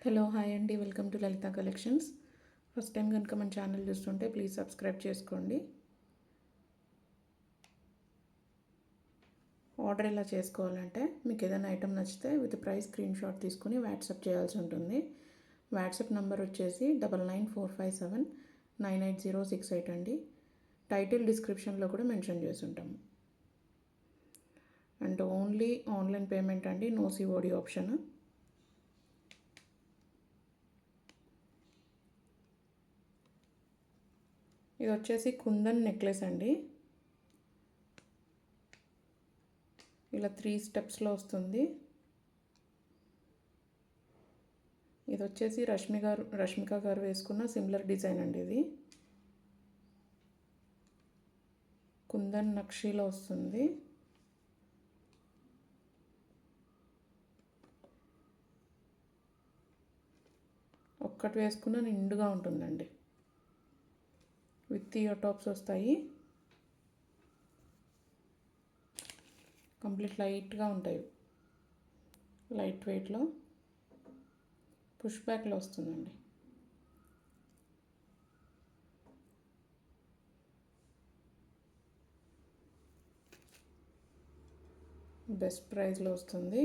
Hello hi అండి, welcome to Lalitha collections. First time కనుక మన ఛానల్ చూస్తుంటే ప్లీజ్ సబ్స్క్రైబ్ చేసుకోండి. ఆర్డర్ ఎలా చేసుకోవాలంటే, మీకు ఏదైనా ఐటమ్ నచ్చితే విత్ ప్రైస్ స్క్రీన్ షాట్ తీసుకుని వాట్సాప్ చేయాల్సి ఉంటుంది. వాట్సాప్ నెంబర్ వచ్చేసి 9945798068 అండి. టైటిల్ డిస్క్రిప్షన్లో కూడా మెన్షన్ చేసి ఉంటాము. అండ్ ఓన్లీ ఆన్లైన్ పేమెంట్ అండి, నో సిఓడి ఆప్షన్. ఇది వచ్చేసి కుందన్ నెక్లెస్ అండి. ఇలా 3 స్టెప్స్లో వస్తుంది. ఇది వచ్చేసి రష్మిక గారు వేసుకున్న సిమిలర్ డిజైన్ అండి. ఇది కుందన్ నక్షీలో వస్తుంది. ఒక్కటి వేసుకున్న నిండుగా ఉంటుందండి. విత్ ఇయర్ టాప్స్ వస్తాయి. కంప్లీట్ లైట్గా ఉంటాయి, లైట్ వెయిట్లో పుష్ బ్యాక్లో వస్తుందండి. బెస్ట్ ప్రైస్లో వస్తుంది.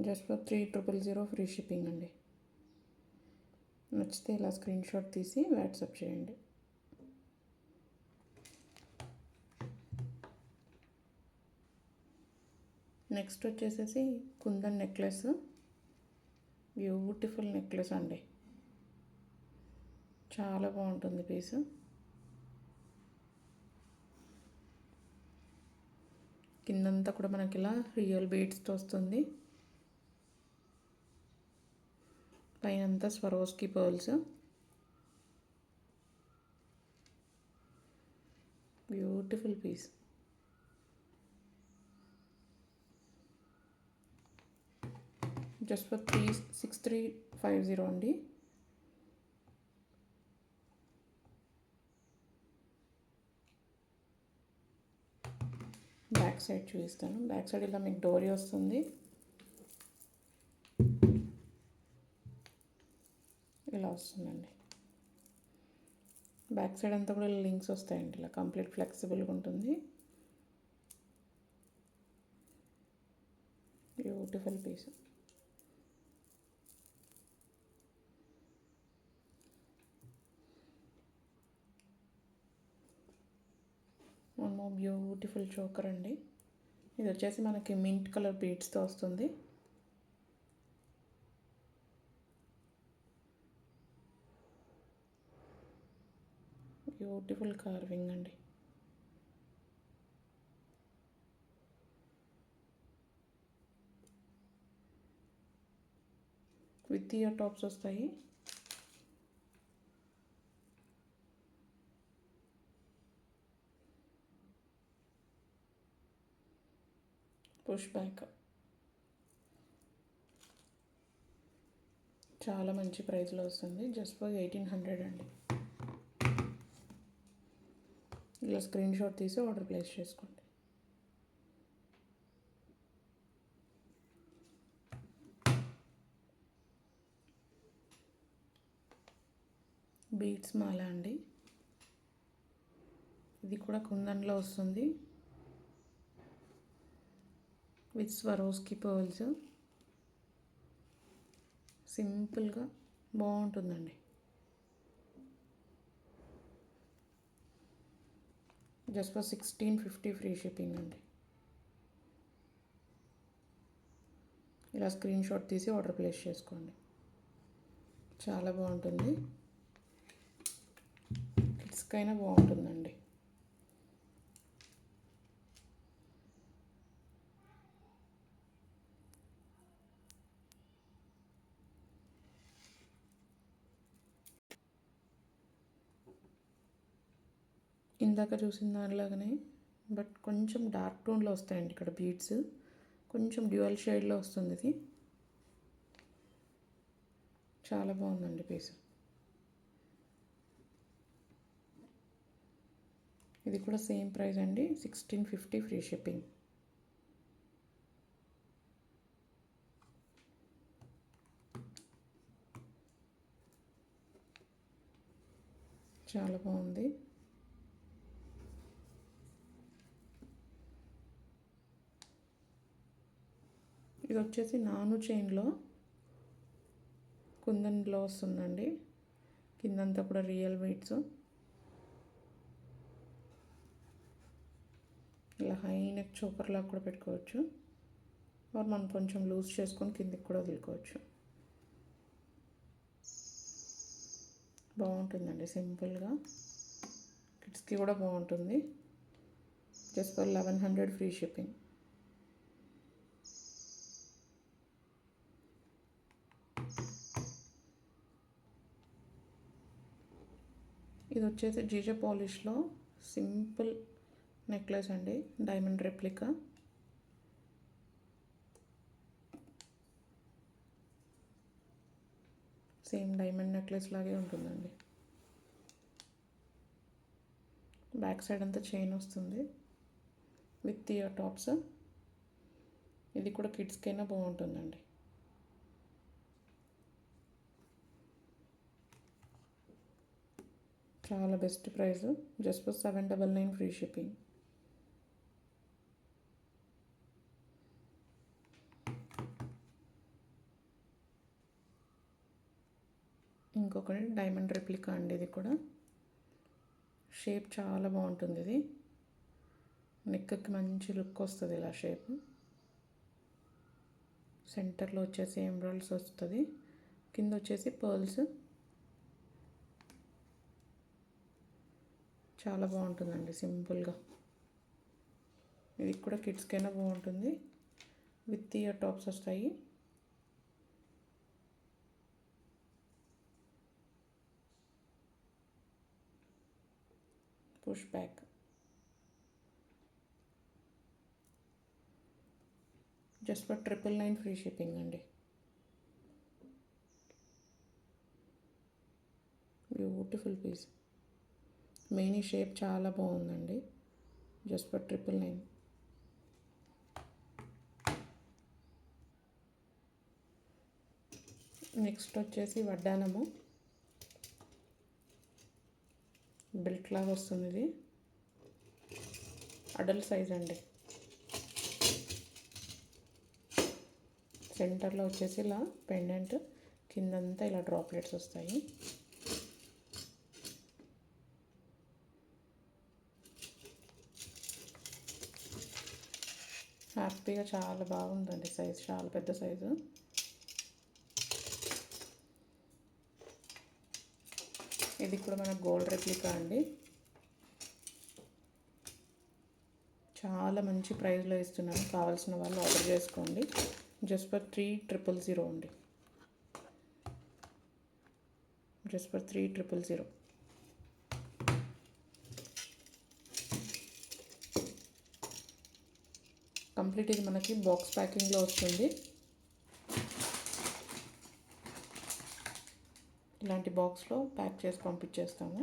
జస్ట్ ఫర్ 3000 ఫ్రీ షిప్పింగ్ అండి. నచ్చితే ఇలా స్క్రీన్ షాట్ తీసి వాట్సాప్ చేయండి. నెక్స్ట్ వచ్చేసేసి కుందన్ నెక్లెస్. బ్యూటిఫుల్ నెక్లెస్ అండి, చాలా బాగుంటుంది పీస్. కిందంతా కూడా మనకి ఇలా రియల్ బీడ్స్తో వస్తుంది. పైనంతా Swarovski pearls. Beautiful piece. Just for 6350 అండి. బ్యాక్ సైడ్ చూపిస్తాను. బ్యాక్ సైడ్ ఇలా మీకు డోరీ వస్తుంది. ఇలా వస్తుందండి. బ్యాక్ సైడ్ అంతా కూడా లింక్స్ వస్తాయండి. ఇలా కంప్లీట్ ఫ్లెక్సిబుల్గా ఉంటుంది. Beautiful piece. One more beautiful choker అండి. ఇది వచ్చేసి మనకి మింట్ కలర్ బీడ్స్తో వస్తుంది. బ్యూటిఫుల్ కార్వింగ్ అండి. విత్ ఇయర్ టాప్స్ వస్తాయి. Push back. చాలా మంచి ప్రైస్లో వస్తుంది. జస్ట్ ఫర్ 1800 అండి. ఇలా స్క్రీన్ షాట్ తీసి ఆర్డర్ ప్లేస్ చేసుకోండి. బీడ్స్ మాల అండి. ఇది కూడా కుందన్లో వస్తుంది. With Swarovski pearls. సింపుల్గా బాగుంటుందండి. జస్ట్ ఫర్ 1650 ఫ్రీ షిప్పింగ్ అండి. ఇలా స్క్రీన్ షాట్ తీసి ఆర్డర్ ప్లేస్ చేసుకోండి. చాలా బాగుంటుంది. కిడ్స్కైనా బాగుంటుందండి. ఇందాక చూసిన దానిలాగానే బట్ కొంచెం డార్క్ టోన్లో వస్తాయండి ఇక్కడ బీడ్స్. కొంచెం డ్యూయల్ షేడ్లో వస్తుంది ఇది. చాలా బాగుందండి పీస్. ఇది కూడా సేమ్ ప్రైస్ అండి, 1650 ఫ్రీ షిప్పింగ్. చాలా బాగుంది. ఇది వచ్చేసి నాను చైన్లో కుందన్లో వస్తుందండి. కిందంతా కూడా రియల్ బీడ్స్. ఇలా హై నెక్ చోకర్ లాగా కూడా పెట్టుకోవచ్చు, ఆర్ మనం కొంచెం లూజ్ చేసుకొని కిందికి కూడా వదులుకోవచ్చు. బాగుంటుందండి, సింపుల్గా. కిడ్స్కి కూడా బాగుంటుంది. Just for 1100 free shipping. ఇది వచ్చేసి జీజే పాలిష్లో సింపుల్ నెక్లెస్ అండి, diamond replica. Same diamond necklace లాగే ఉంటుందండి. బ్యాక్ సైడ్ అంతా చైన్ వస్తుంది విత్ ఇయర్ టాప్స్. ఇది కూడా కిడ్స్కైనా బాగుంటుందండి. చాలా best price, just for 799 free shipping. ఇంకొకటి డైమండ్ రెప్లికా అండి. ఇది కూడా షేప్ చాలా బాగుంటుంది. ఇది నెక్కి మంచి లుక్ వస్తుంది ఇలా షేప్. సెంటర్లో వచ్చేసి ఎమరాల్డ్స్ వస్తుంది, కింద వచ్చేసి పర్ల్స్. చాలా బాగుంటుందండి సింపుల్గా. ఇది కూడా కిడ్స్కైనా బాగుంటుంది, విత్ ఇయర్ టాప్స్ వస్తాయి. Push back. Just for 999 free shipping అండి. Beautiful piece. మెయిన్ ఈ షేప్ చాలా బాగుందండి, జస్ట్ ఫర్ 999. నెక్స్ట్ వచ్చేసి వడ్డానము బెల్ట్ లాగా వస్తుంది. ఇది అడల్ట్ సైజ్ అండి. సెంటర్లో వచ్చేసి ఇలా పెండెంట్, కిందంతా ఇలా డ్రాప్లెట్స్ వస్తాయి. హ్యాపీగా చాలా బాగుందండి. సైజ్ చాలా పెద్ద సైజు. ఇది కూడా మన గోల్డ్ రెప్లికా అండి. చాలా మంచి ప్రైస్లో ఇస్తున్నాను, కావాల్సిన వాళ్ళు ఆర్డర్ చేసుకోండి. జస్ట్ ఫర్ 3000 అండి. Just for 3000. కంప్లీట్ ఇది మనకి బాక్స్ ప్యాకింగ్లో వస్తుంది. ఇలాంటి బాక్స్లో ప్యాక్ చేసి పంపించేస్తాము.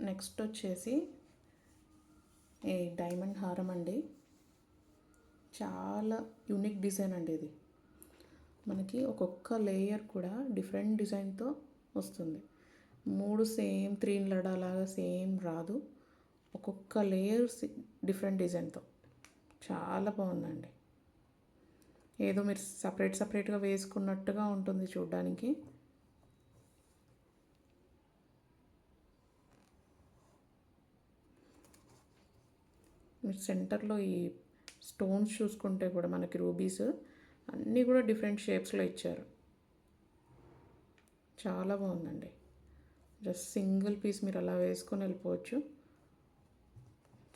నెక్స్ట్ వచ్చేసి ఈ డైమండ్ హారం అండి. చాలా యూనిక్ డిజైన్ అండి. ఇది మనకి ఒక్కొక్క లేయర్ కూడా డిఫరెంట్ డిజైన్తో వస్తుంది. 3 సేమ్ 3 లడాలాగా సేమ్ రాదు, ఒక్కొక్క లేయర్ డిఫరెంట్ డిజైన్తో. చాలా బాగుందండి. ఏదో మీరు సపరేట్గా వేసుకున్నట్టుగా ఉంటుంది చూడ్డానికి. మీరు సెంటర్లో ఈ స్టోన్స్ చూసుకుంటే కూడా మనకి రూబీస్ అన్నీ కూడా డిఫరెంట్ షేప్స్లో ఇచ్చారు. చాలా బాగుందండి. జస్ట్ సింగిల్ పీస్ మీరు అలా వేసుకొని వెళ్ళిపోవచ్చు.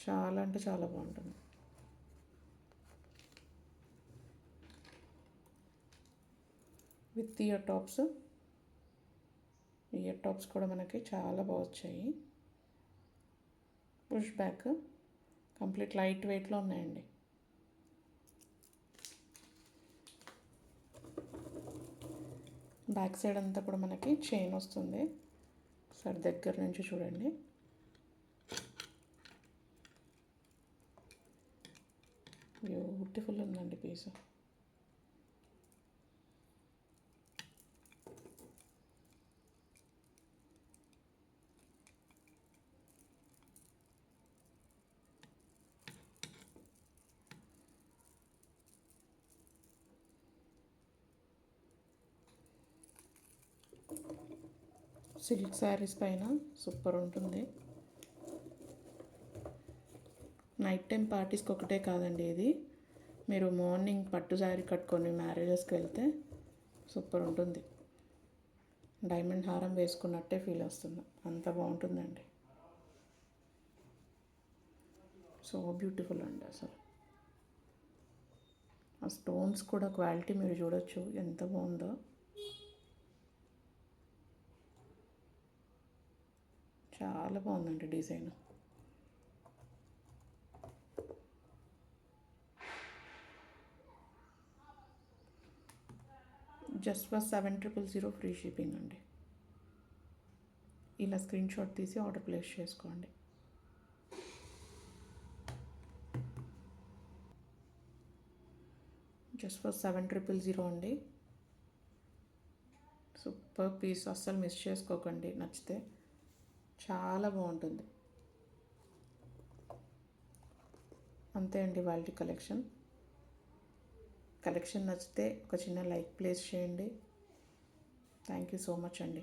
చాలా అంటే చాలా బాగుంటుంది. With ear tops. Ear tops కూడా మనకి చాలా బాగా వచ్చాయి. పుష్ బ్యాక్, కంప్లీట్ లైట్ వెయిట్లో ఉన్నాయండి. బ్యాక్ సైడ్ అంతా కూడా మనకి చైన్ వస్తుంది. సరే దగ్గర నుంచి చూడండి. బ్యూటిఫుల్ ఉందండి పీస్. సిల్క్ శారీస్ పైన సూపర్ ఉంటుంది. నైట్ టైం పార్టీస్కి ఒకటే కాదండి ఇది, మీరు మార్నింగ్ పట్టు శారీ కట్టుకొని మ్యారేజెస్కి వెళ్తే సూపర్ ఉంటుంది. డైమండ్ హారం వేసుకున్నట్టే ఫీల్ వస్తుంది, అంత బాగుంటుందండి. సో బ్యూటిఫుల్ అండి అసలు. ఆ స్టోన్స్ కూడా క్వాలిటీ మీరు చూడొచ్చు ఎంత బాగుందో. చాలా బాగుందండి design. Just for 7000 free shipping అండి. ఇలా స్క్రీన్ షాట్ తీసి ఆర్డర్ ప్లేస్ చేసుకోండి. జస్ట్ ఫర్ 7000 అండి. సూపర్ పీస్, అస్సలు మిస్ చేసుకోకండి. నచ్చితే చాలా బాగుంటుంది. అంతే అండి వాళ్ళ కలెక్షన్ నచ్చితే ఒక చిన్న లైక్ ప్లేస్ చేయండి. థ్యాంక్ యూ సో మచ్ అండి.